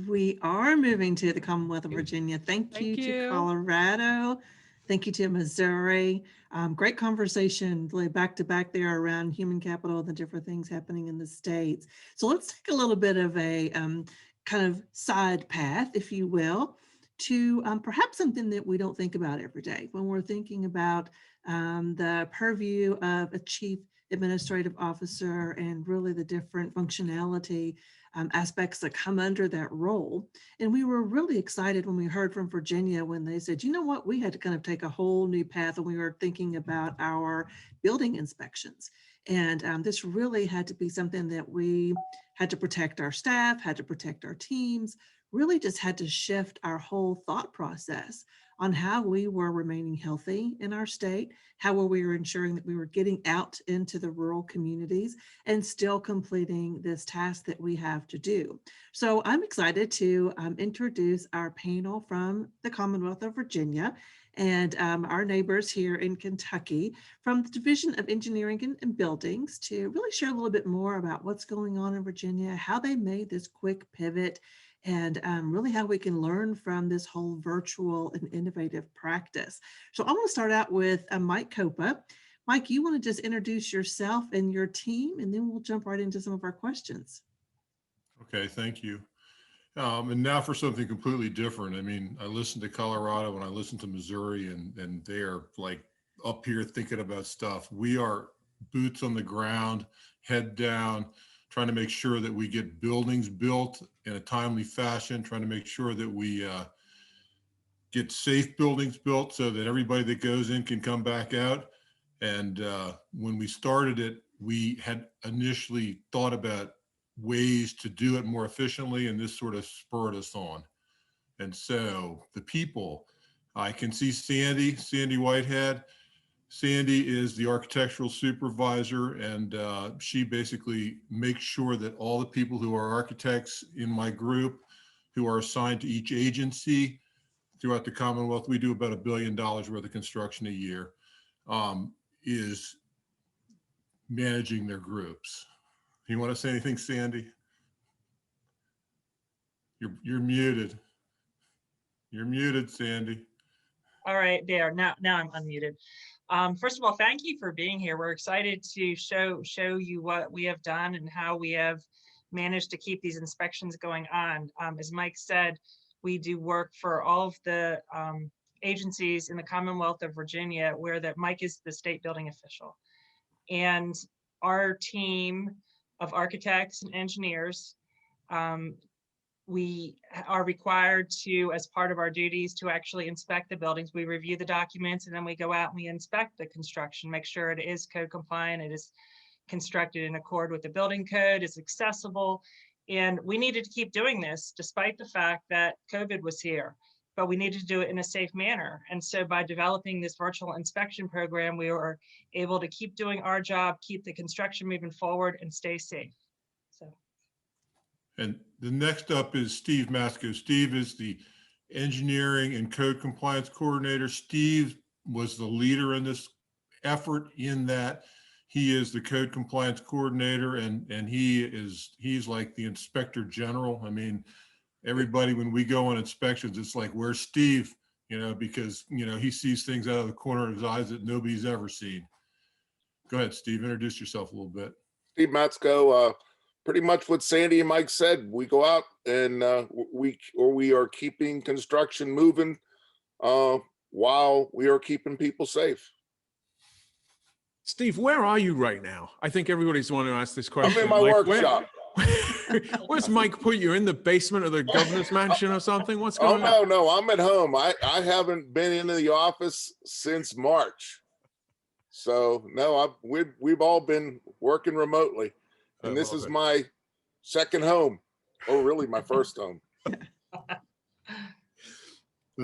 We are moving to the Commonwealth of Virginia. Thank you to Colorado. Thank you to Missouri. Great conversation, really back to back there around human capital and the different things happening in the states. So let's take a little bit of a kind of side path, if you will, to perhaps something that we don't think about every day when we're thinking about the purview of a chief administrative officer and really the different functionality aspects that come under that role. And we were really excited when we heard from Virginia when they said, you know what, we had to kind of take a whole new path when we were thinking about our building inspections. And this really had to be something that we had to protect our staff, had to protect our teams, really just had to shift our whole thought process on how we were remaining healthy in our state, how we were ensuring that we were getting out into the rural communities and still completing this task that we have to do. So I'm excited to introduce our panel from the Commonwealth of Virginia and our neighbors here in Kentucky from the Division of Engineering and Buildings to really share a little bit more about what's going on in Virginia, how they made this quick pivot, and really how we can learn from this whole virtual and innovative practice. So I want to start out with Mike Copa. Mike, you want to just introduce yourself and your team, and then we'll jump right into some of our questions. Okay, thank you. And now for something completely different. I mean, I listened to Colorado and I listened to Missouri, and they're like up here thinking about stuff. We are boots on the ground, head down, trying to make sure that we get buildings built in a timely fashion, trying to make sure that we get safe buildings built so that everybody that goes in can come back out. And when we started it, we had initially thought about ways to do it more efficiently, and this sort of spurred us on. And so the people, I can see Sandy Whitehead. Sandy is the architectural supervisor, and she basically makes sure that all the people who are architects in my group who are assigned to each agency throughout the Commonwealth, we do about $1 billion worth of construction a year, is managing their groups. You want to say anything, Sandy? You're muted. You're muted, Sandy. All right, there. Now I'm unmuted. First of all, thank you for being here. We're excited to show you what we have done and how we have managed to keep these inspections going on. As Mike said, we do work for all of the agencies in the Commonwealth of Virginia, where Mike is the state building official. And our team of architects and engineers, we are required to, as part of our duties, to actually inspect the buildings. We review the documents and then we go out and we inspect the construction, make sure it is code compliant, it is constructed in accord with the building code, is accessible. And we needed to keep doing this despite the fact that COVID was here, but we needed to do it in a safe manner. And so by developing this virtual inspection program, we were able to keep doing our job, keep the construction moving forward, and stay safe. So. And the next up is Steve Masco. Steve is the engineering and code compliance coordinator. Steve was the leader in this effort in that he is the code compliance coordinator, and he's like the inspector general. I mean, everybody, when we go on inspections, it's like, where's Steve? You know, because, you know, he sees things out of the corner of his eyes that nobody's ever seen. Go ahead, Steve, introduce yourself a little bit. Steve Matsko, pretty much what Sandy and Mike said. We go out and we are keeping construction moving while we are keeping people safe. Steve, where are you right now? I think everybody's wanting to ask this question. I'm in my workshop. Where's Mike put you? In the basement of the governor's mansion or something? What's going on? Oh, no, I'm at home. I haven't been into the office since March. So no, we've all been working remotely. And this is my second home. Oh, really, my first home.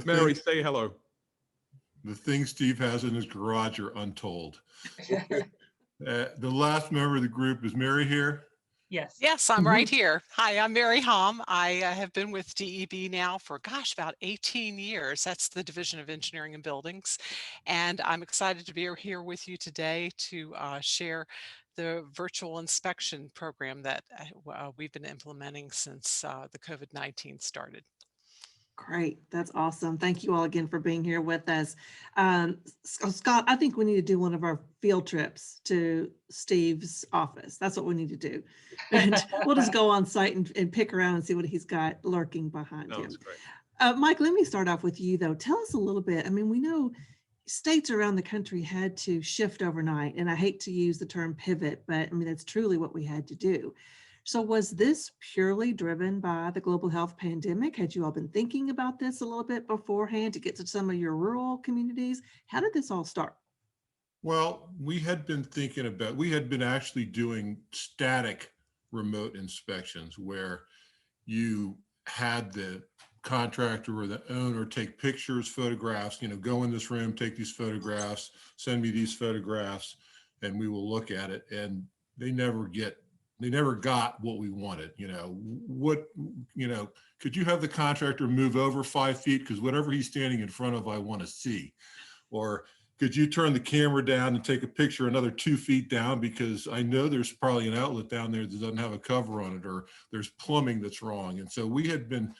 Mary, say hello. The things Steve has in his garage are untold. The last member of the group, is Mary here? Yes. Yes, I'm right here. Hi, I'm Mary Hom. I have been with DEB now for, gosh, about 18 years. That's the Division of Engineering and Buildings. And I'm excited to be here with you today to share the virtual inspection program that we've been implementing since the COVID-19 started. Great. That's awesome. Thank you all again for being here with us. Scott, I think we need to do one of our field trips to Steve's office. That's what we need to do. And we'll just go on site and pick around and see what he's got lurking behind him. Sounds great. Mike, let me start off with you though. Tell us a little bit. I mean, we know states around the country had to shift overnight, and I hate to use the term pivot, but I mean, that's truly what we had to do. So was this purely driven by the global health pandemic? Had you all been thinking about this a little bit beforehand to get to some of your rural communities? How did this all start? Well, we had been actually doing static remote inspections where you had the contractor or the owner take pictures, photographs, go in this room, take these photographs, send me these photographs, and we will look at it. And they never got what we wanted. Could you have the contractor move over 5 feet? Because whatever he's standing in front of, I want to see. Or could you turn the camera down and take a picture another 2 feet down? Because I know there's probably an outlet down there that doesn't have a cover on it, or there's plumbing that's wrong. And so we had been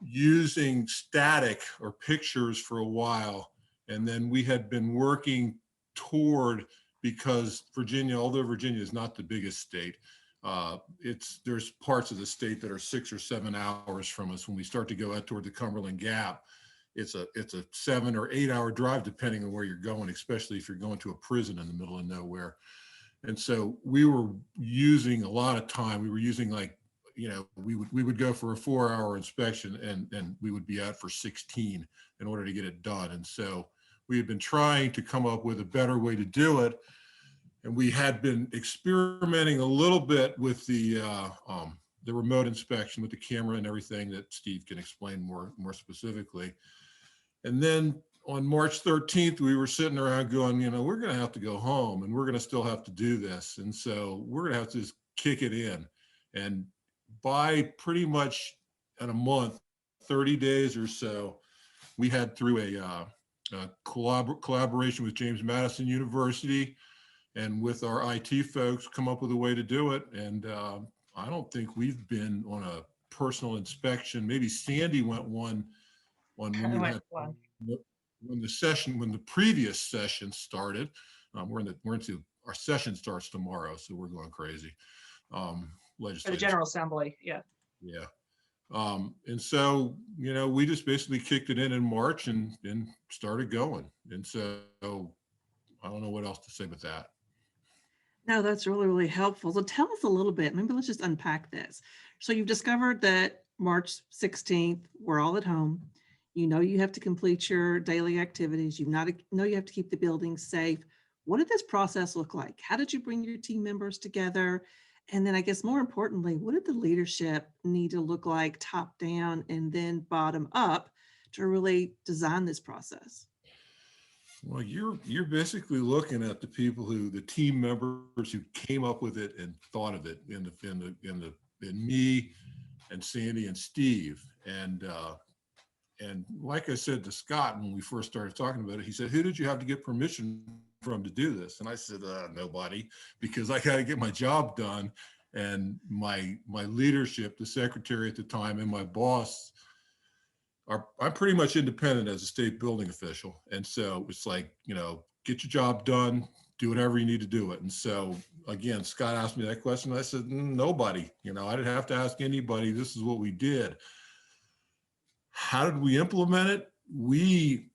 using static or pictures for a while. And then we had been working toward, because Virginia, although Virginia is not the biggest state, there's parts of the state that are 6 or 7 hours from us. When we start to go out toward the Cumberland Gap, it's a 7 or 8 hour drive, depending on where you're going, especially if you're going to a prison in the middle of nowhere. And so we were using a lot of time. We were using we would go for a 4-hour inspection and we would be out for 16 in order to get it done. And so we had been trying to come up with a better way to do it. And we had been experimenting a little bit with the remote inspection with the camera and everything that Steve can explain more specifically. And then on March 13th, we were sitting around going, we're going to have to go home and we're going to still have to do this. And so we're going to have to just kick it in. And by pretty much in a month, 30 days or so, we had, through a collaboration with James Madison University and with our IT folks, come up with a way to do it. And I don't think we've been on a personal inspection. Maybe Sandy went one when the previous session started. We're into our session starts tomorrow, so we're going crazy. For the General Assembly, yeah. Yeah. And so, we just basically kicked it in March and started going. And so I don't know what else to say with that. No, that's really, really helpful. So tell us a little bit, maybe let's just unpack this. So you've discovered that March 16th, we're all at home. You have to complete your daily activities. You have to keep the building safe. What did this process look like? How did you bring your team members together? And then I guess more importantly, what did the leadership need to look like top down and then bottom up to really design this process? Well, you're basically looking at the team members who came up with it and thought of it in me and Sandy and Steve. And like I said to Scott, when we first started talking about it, he said, who did you have to get permission from to do this? And I said, nobody, because I got to get my job done. And my leadership, the secretary at the time, and my boss I'm pretty much independent as a state building official. And so it's like, get your job done, do whatever you need to do it. And so again, Scott asked me that question. I said, nobody, I didn't have to ask anybody. This is what we did. How did we implement it?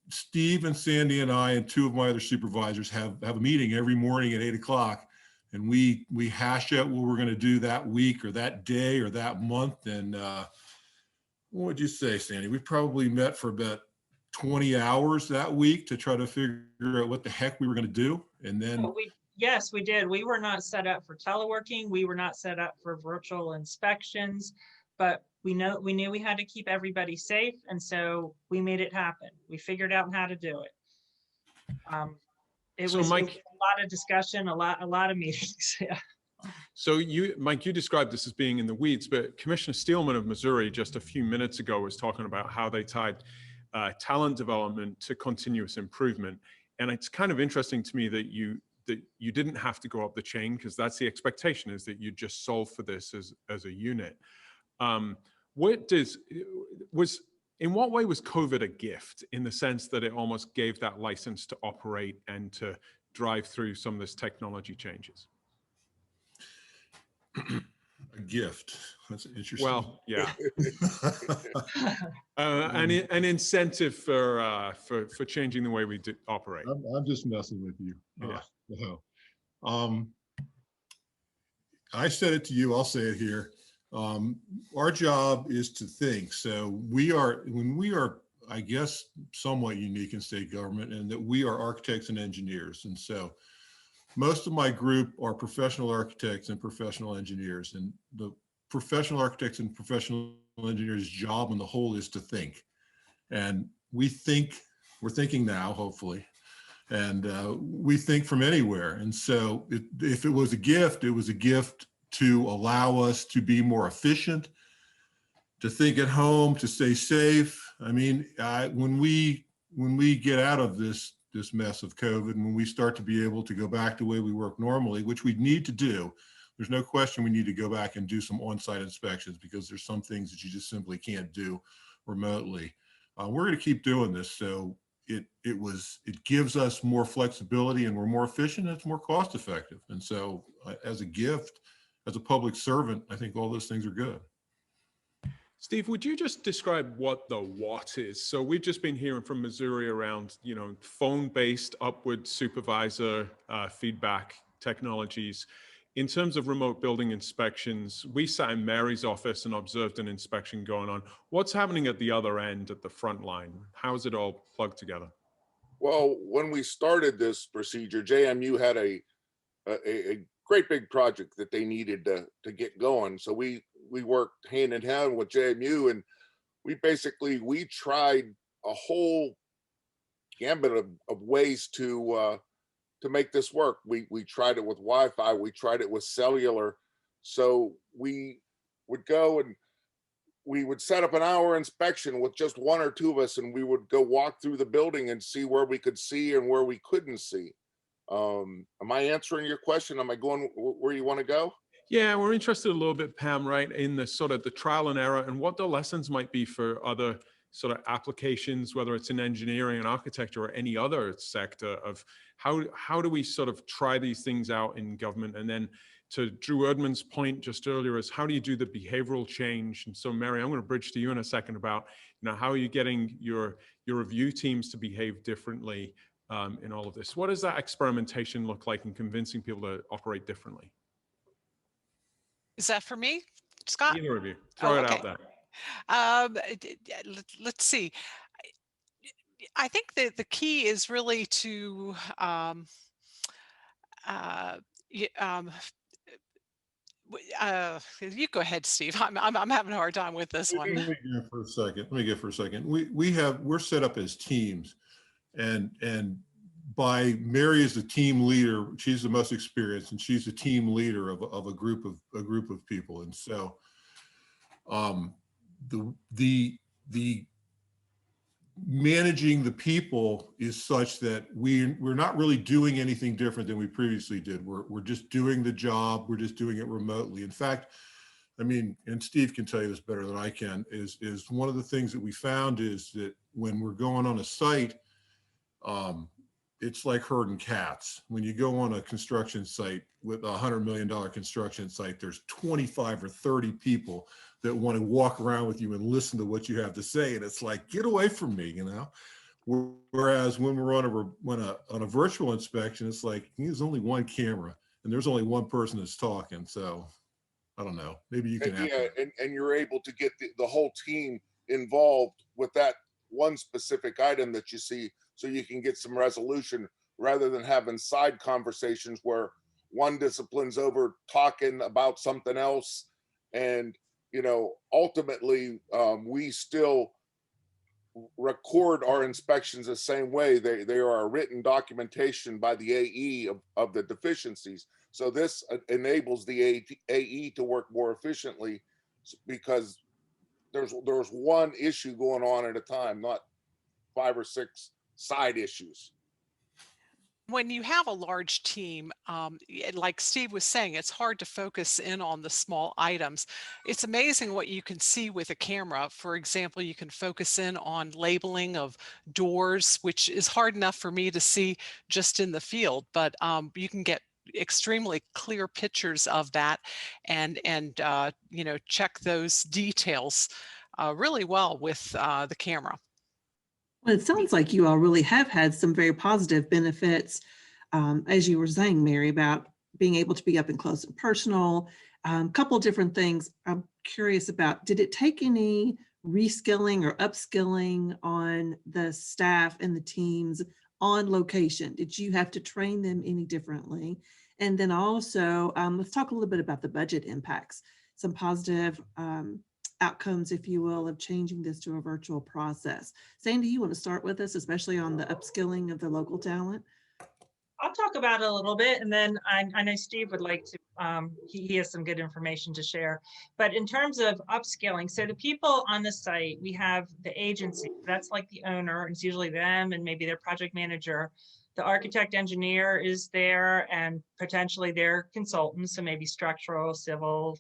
Steve and Sandy and I and 2 of my other supervisors have a meeting every morning at 8 o'clock. And we hash out what we're going to do that week or that day or that month. And what would you say, Sandy? We probably met for about 20 hours that week to try to figure out what the heck we were going to do. And then yes, we did. We were not set up for teleworking. We were not set up for virtual inspections, but we knew we had to keep everybody safe. And so we made it happen. We figured out how to do it. It was a lot of discussion, a lot of meetings. Yeah. So Mike, you described this as being in the weeds, but Commissioner Steelman of Missouri just a few minutes ago was talking about how they tied talent development to continuous improvement. And it's kind of interesting to me that you didn't have to go up the chain, because that's the expectation, is that you just solve for this as a unit. In what way was COVID a gift, in the sense that it almost gave that license to operate and to drive through some of this technology changes? A gift. That's interesting. Well, yeah. An incentive for changing the way we operate. I'm just messing with you. Yeah. No. I said it to you, I'll say it here. Our job is to think. So we are, I guess, somewhat unique in state government, in that we are architects and engineers. And so most of my group are professional architects and professional engineers. And the professional architects and professional engineers' job on the whole is to think. And we're thinking now, hopefully. And we think from anywhere. And so if it was a gift, it was a gift to allow us to be more efficient, to think at home, to stay safe. I mean, when we get out of this mess of COVID, and when we start to be able to go back to the way we work normally, which we need to do, there's no question we need to go back and do some on-site inspections, because there's some things that you just simply can't do remotely. We're going to keep doing this. So it gives us more flexibility, and we're more efficient, and it's more cost effective. And so as a gift, as a public servant, I think all those things are good. Steve, would you just describe what the what is? So we've just been hearing from Missouri around, phone-based upward supervisor feedback technologies. In terms of remote building inspections, we sat in Mary's office and observed an inspection going on. What's happening at the other end, at the front line? How is it all plugged together? Well, when we started this procedure, JMU had a great big project that they needed to get going. So we worked hand in hand with JMU, and we tried a whole gambit of ways to make this work. We tried it with Wi-Fi, we tried it with cellular. So we would go and we would set up an hour inspection with just one or two of us, and we would go walk through the building and see where we could see and where we couldn't see. Am I answering your question? Am I going where you want to go? Yeah, we're interested a little bit, Pam, right, in the sort of the trial and error, and what the lessons might be for other sort of applications, whether it's in engineering and architecture or any other sector, of how do we sort of try these things out in government? And then to Drew Erdman's point just earlier, is how do you do the behavioral change? And so, Mary, I'm going to bridge to you in a second about, how are you getting your review teams to behave differently in all of this? What does that experimentation look like in convincing people to operate differently? Is that for me, Scott? Either of you, throw it out there. Let's see. I think that the key is really to you go ahead, Steve. I'm having a hard time with this one. Let me get for a second. We're set up as teams, and by Mary is the team leader. She's the most experienced, and she's the team leader of a group of people. And so the managing the people is such that we're not really doing anything different than we previously did. We're just doing the job. We're just doing it remotely. In fact, I mean, and Steve can tell you this better than I can, is one of the things that we found is that when we're going on a site, it's like herding cats. When you go on a construction site with $100 million construction site, there's 25 or 30 people that want to walk around with you and listen to what you have to say. And it's like, get away from me, Whereas when we're on a virtual inspection, it's like, there's only one camera and there's only one person that's talking. So I don't know, maybe you can and you're able to get the whole team involved with that one specific item that you see, so you can get some resolution, rather than having side conversations where one discipline's over talking about something else. And ultimately we still record our inspections the same way. They are a written documentation by the AE of the deficiencies. So this enables the AE to work more efficiently because there's one issue going on at a time, not 5 or 6 side issues. When you have a large team, like Steve was saying, it's hard to focus in on the small items. It's amazing what you can see with a camera. For example, you can focus in on labeling of doors, which is hard enough for me to see just in the field, but you can get extremely clear pictures of that and you know, check those details really well with the camera. Well, it sounds like you all really have had some very positive benefits, as you were saying, Mary, about being able to be up and close and personal. Couple different things I'm curious about. Did it take any reskilling or upskilling on the staff and the teams on location? Did you have to train them any differently? And then also, let's talk a little bit about the budget impacts, some positive outcomes, if you will, of changing this to a virtual process. Sandy, you want to start with us, especially on the upskilling of the local talent? I'll talk about it a little bit, and then I know Steve would like to, he has some good information to share. But in terms of upskilling, so the people on the site, we have the agency, that's like the owner, it's usually them and maybe their project manager. The architect engineer is there and potentially their consultants, so maybe structural, civil,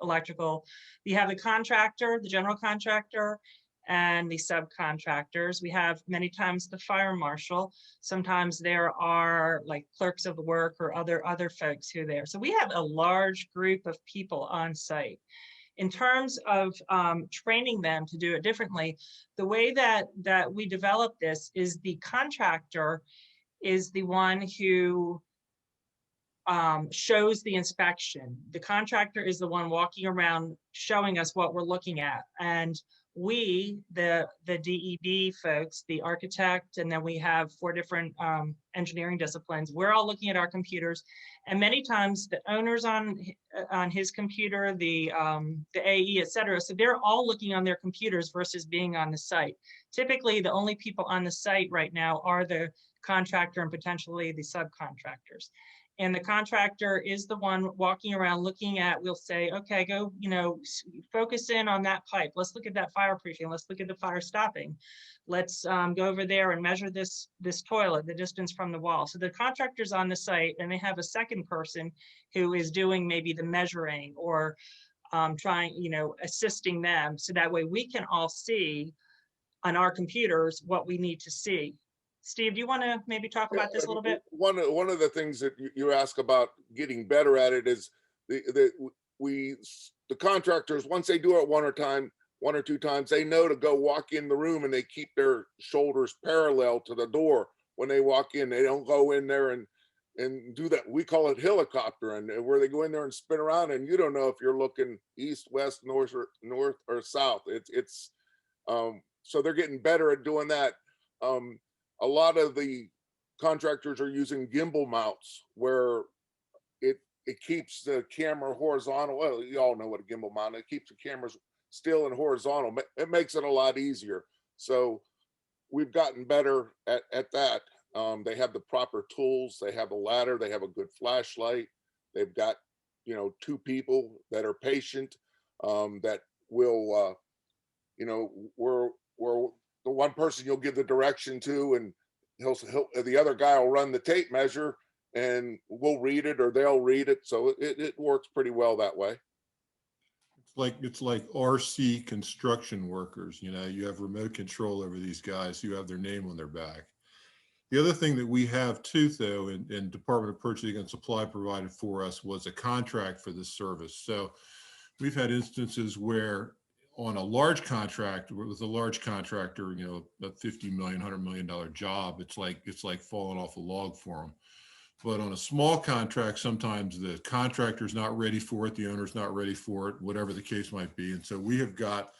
electrical. You have the contractor, the general contractor, and the subcontractors. We have many times the fire marshal. Sometimes there are like clerks of the work or other folks who are there. So we have a large group of people on site. In terms of training them to do it differently, the way that we develop this is the contractor is the one who shows the inspection. The contractor is the one walking around showing us what we're looking at. And we, the DEB folks, the architect, and then we have 4 different engineering disciplines, we're all looking at our computers. And many times the owner's on his computer, the AE, et cetera. So they're all looking on their computers versus being on the site. Typically, the only people on the site right now are the contractor and potentially the subcontractors. And the contractor is the one walking around looking at, we'll say, okay, go, you know, focus in on that pipe. Let's look at that fireproofing. Let's look at the fire stopping. Let's go over there and measure this toilet, the distance from the wall. So the contractor's on the site and they have a second person who is doing maybe the measuring or trying, you know, assisting them. So that way we can all see on our computers what we need to see. Steve, do you want to maybe talk about this a little bit? One of the things that you ask about getting better at it is the contractors, once they do it one or two times, they know to go walk in the room and they keep their shoulders parallel to the door when they walk in. They don't go in there and do that. We call it helicopter, and where they go in there and spin around and you don't know if you're looking east, west, north or south. It's so they're getting better at doing that. A lot of the contractors are using gimbal mounts where it keeps the camera horizontal. Well, you all know what a gimbal mount is. It keeps the cameras still and horizontal. It makes it a lot easier. So we've gotten better at that. They have the proper tools. They have a ladder. They have a good flashlight. They've got, you know, 2 people that are patient, that will, you know, we're the one person you'll give the direction to, and the other guy will run the tape measure and we'll read it or they'll read it. So it works pretty well that way. It's like RC construction workers, you know, you have remote control over these guys who have their name on their back. The other thing that we have too, though, in Department of Purchasing and Supply provided for us was a contract for this service. So we've had instances where on a large contract with a large contractor, you know, a $50 million, $100 million job, it's like falling off a log for them. But on a small contract, sometimes the contractor's not ready for it, the owner's not ready for it, whatever the case might be. And so we have got,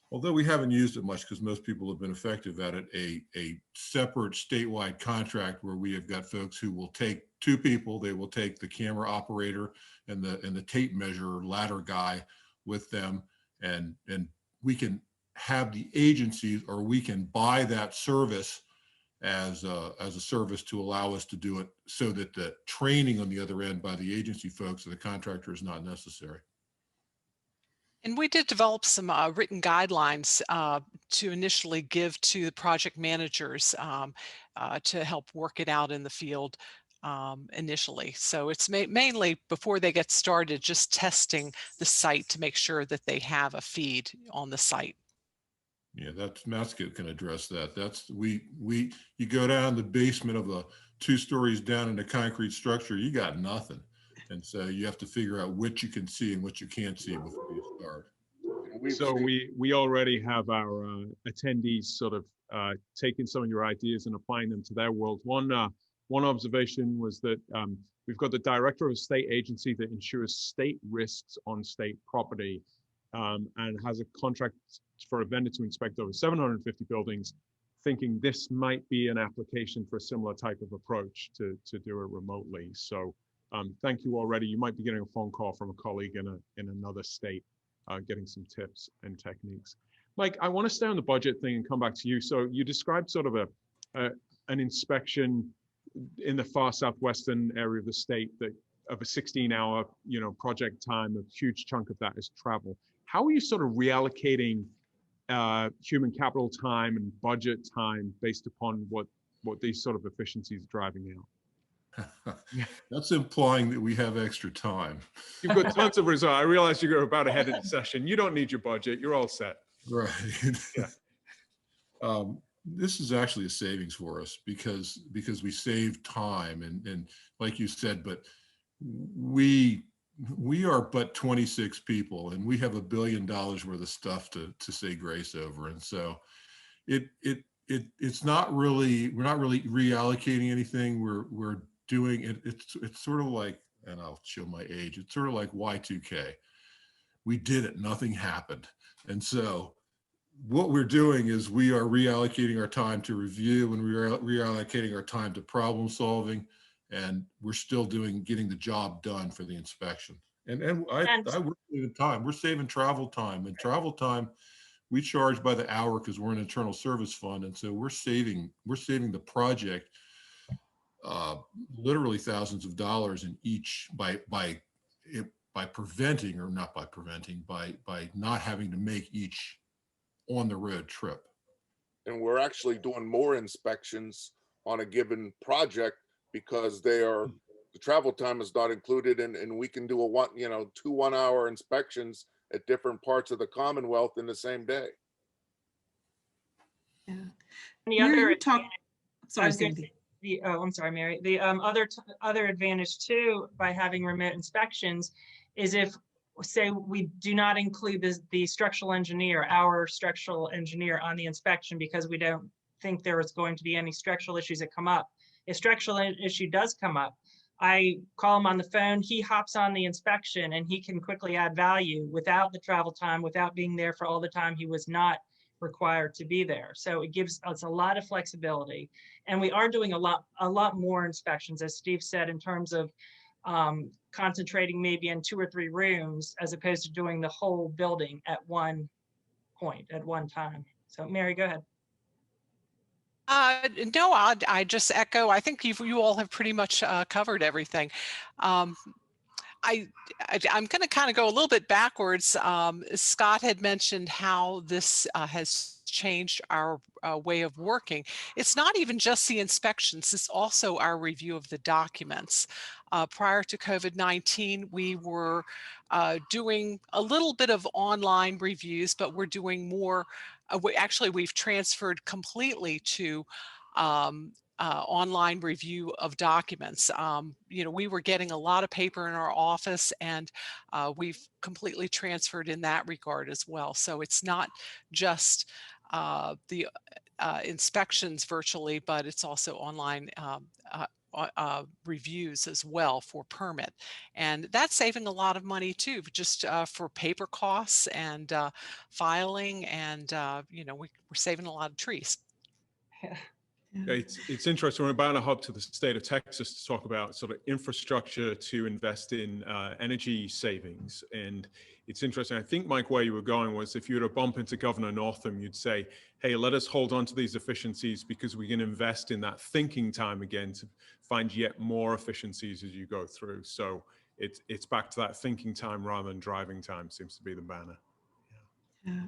although we haven't used it much because most people have been effective at it, a separate statewide contract where we have got folks who will take 2 people. They will take the camera operator and the tape measure ladder guy with them. And we can have the agencies, or we can buy that service as a service to allow us to do it, so that the training on the other end by the agency folks or the contractor is not necessary. And we did develop some written guidelines to initially give to the project managers to help work it out in the field initially. So it's mainly before they get started, just testing the site to make sure that they have a feed on the site. Yeah, that's NASCA can address that. That's you go down the basement of a 2 stories down in a concrete structure, you got nothing. And so you have to figure out what you can see and what you can't see before you start. So we already have our attendees sort of taking some of your ideas and applying them to their world. One observation was that we've got the director of a state agency that insures state risks on state property, and has a contract for a vendor to inspect over 750 buildings, thinking this might be an application for a similar type of approach to do it remotely. So thank you already. You might be getting a phone call from a colleague in another state, getting some tips and techniques. Mike, I want to stay on the budget thing and come back to you. So you described sort of an inspection in the far southwestern area of the state that of a 16-hour, project time. A huge chunk of that is travel. How are you sort of reallocating human capital time and budget time based upon what these sort of efficiencies are driving out? That's implying that we have extra time. You've got tons of results. I realize you're about ahead of the session. You don't need your budget. You're all set. Right. Yeah. This is actually a savings for us because we save time, and like you said, but we are but 26 people, and we have $1 billion worth of stuff to say grace over. And so it's not really, we're not really reallocating anything. We're doing it. It's sort of like, and I'll show my age, it's sort of like Y2K. We did it, nothing happened. And so what we're doing is we are reallocating our time to review, and we are reallocating our time to problem solving, and we're still getting the job done for the inspection. And I work saving time. We're saving travel time, and travel time we charge by the hour because we're an internal service fund, and so we're saving the project literally thousands of dollars in each by preventing, or not by preventing, by not having to make each on the road trip. And we're actually doing more inspections on a given project because the travel time is not included, and we can do 2 1-hour inspections at different parts of the Commonwealth in the same day. Yeah. And the other, sorry, Cindy. I'm sorry, Mary. The other advantage too by having remote inspections is if, say, we do not include the structural engineer, our structural engineer on the inspection because we don't think there is going to be any structural issues that come up. If structural issue does come up, I call him on the phone, he hops on the inspection, and he can quickly add value without the travel time, without being there for all the time he was not required to be there. So it gives us a lot of flexibility. And we are doing a lot more inspections, as Steve said, in terms of concentrating maybe in 2 or 3 rooms, as opposed to doing the whole building at one point, at one time. So Mary, go ahead. No, I just echo. I think you all have pretty much covered everything. I'm going to kind of go a little bit backwards. Scott had mentioned how this has changed our way of working. It's not even just the inspections, it's also our review of the documents. Prior to COVID-19, we were doing a little bit of online reviews, but we're doing more. We've transferred completely to online review of documents. We were getting a lot of paper in our office, and we've completely transferred in that regard as well. So it's not just the inspections virtually, but it's also online reviews as well for permit. And that's saving a lot of money too, just for paper costs and filing, and we're saving a lot of trees. Yeah. Yeah. It's interesting. We're about to hop to the state of Texas to talk about sort of infrastructure to invest in energy savings. And it's interesting. I think, Mike, where you were going was if you were to bump into Governor Northam, you'd say, hey, let us hold on to these efficiencies because we can invest in that thinking time again to find yet more efficiencies as you go through. So it's back to that thinking time rather than driving time seems to be the banner. Yeah.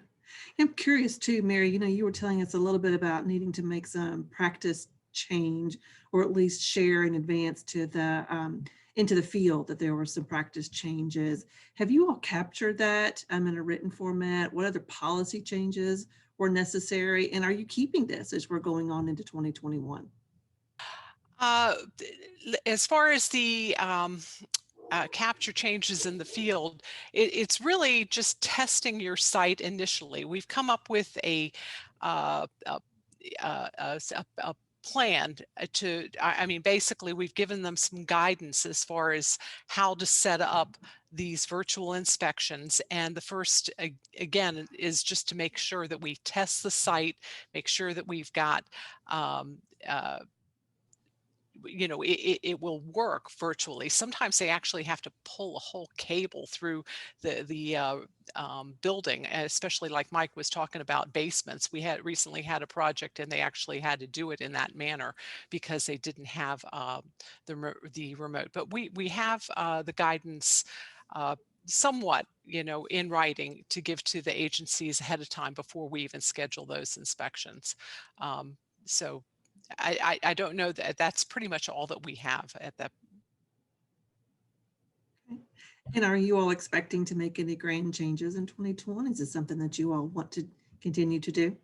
I'm curious too, Mary, you were telling us a little bit about needing to make some practice change or at least share in advance to the into the field that there were some practice changes. Have you all captured that in a written format? What other policy changes were necessary? And are you keeping this as we're going on into 2021? As far as the capture changes in the field, it's really just testing your site initially. We've come up with a plan to, I mean, basically we've given them some guidance as far as how to set up these virtual inspections. And the first, again, is just to make sure that we test the site, make sure that we've got it will work virtually. Sometimes they actually have to pull a whole cable through the building, especially like Mike was talking about basements. We had recently had a project and they actually had to do it in that manner because they didn't have the remote. But we have the guidance somewhat, in writing to give to the agencies ahead of time before we even schedule those inspections. So I don't know that that's pretty much all that we have at that. Okay. And are you all expecting to make any grand changes in 2021? Is this something that you all want to continue to do?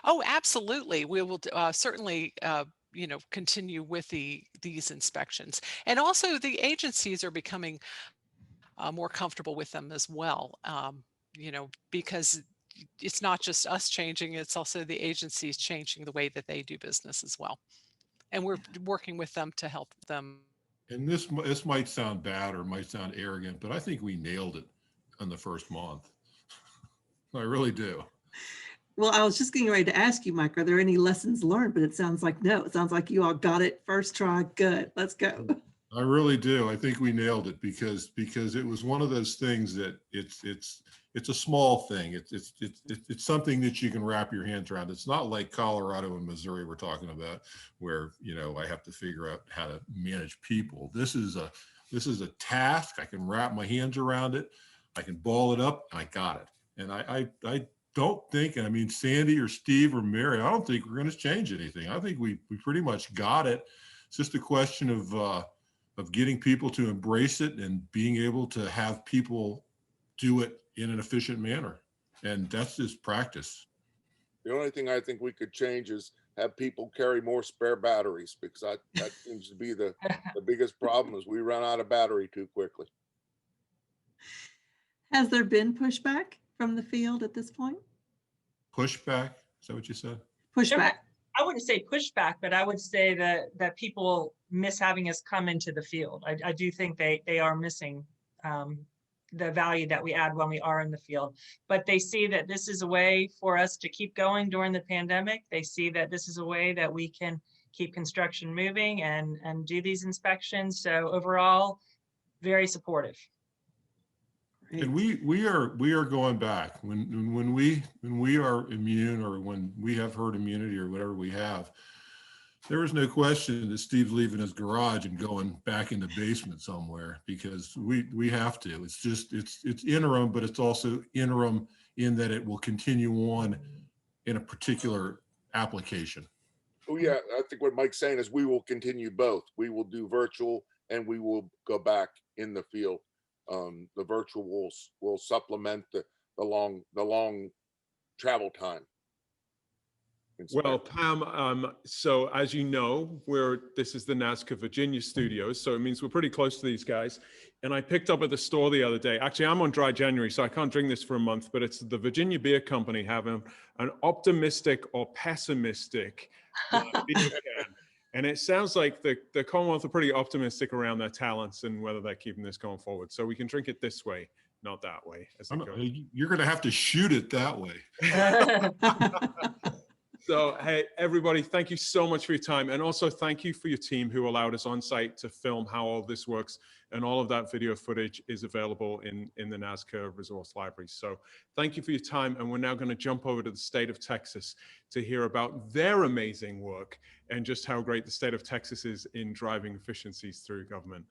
Oh, absolutely. We will certainly continue with these inspections. And also the agencies are becoming more comfortable with them as well, because it's not just us changing, it's also the agencies changing the way that they do business as well. And we're working with them to help them. And this might sound bad or might sound arrogant, but I think we nailed it on the first month. I really do. Well, I was just getting ready to ask you, Mike, are there any lessons learned? But it sounds like no. It sounds like you all got it first try. Good. Let's go. I really do. I think we nailed it because it was one of those things that it's a small thing. It's something that you can wrap your hands around. It's not like Colorado and Missouri we're talking about, where I have to figure out how to manage people. This is a task. I can wrap my hands around it. I can ball it up, and I got it. And I don't think, and I mean Sandy or Steve or Mary, I don't think we're going to change anything. I think we pretty much got it. It's just a question of getting people to embrace it and being able to have people do it in an efficient manner. And that's just practice. The only thing I think we could change is have people carry more spare batteries, because that seems to be the biggest problem is we run out of battery too quickly. Has there been pushback from the field at this point? Pushback? Is that what you said? Pushback. I wouldn't say pushback, but I would say that people miss having us come into the field. I do think they are missing the value that we add when we are in the field, but they see that this is a way for us to keep going during the pandemic. They see that this is a way that we can keep construction moving and do these inspections. So overall, very supportive. And we are going back when we are immune, or when we have herd immunity or whatever we have. There is no question that Steve's leaving his garage and going back in the basement somewhere, because we have to. It's just it's interim, but it's also interim in that it will continue on in a particular application. Oh yeah, I think what Mike's saying is we will continue both. We will do virtual and we will go back in the field. The virtual will supplement the long travel time. Well, Pam, so as you know, this is the NASCA Virginia studios, so it means we're pretty close to these guys. And I picked up at the store the other day, actually I'm on dry January, so I can't drink this for a month, but it's the Virginia Beer Company having an optimistic or pessimistic beer can. And it sounds like the Commonwealth are pretty optimistic around their talents and whether they're keeping this going forward. So we can drink it this way, not that way. As it goes. You're going to have to shoot it that way. So, hey, everybody, thank you so much for your time. And also thank you for your team who allowed us on site to film how all this works. And all of that video footage is available in the NASCA resource library. So thank you for your time. And we're now going to jump over to the state of Texas to hear about their amazing work and just how great the state of Texas is in driving efficiencies through government.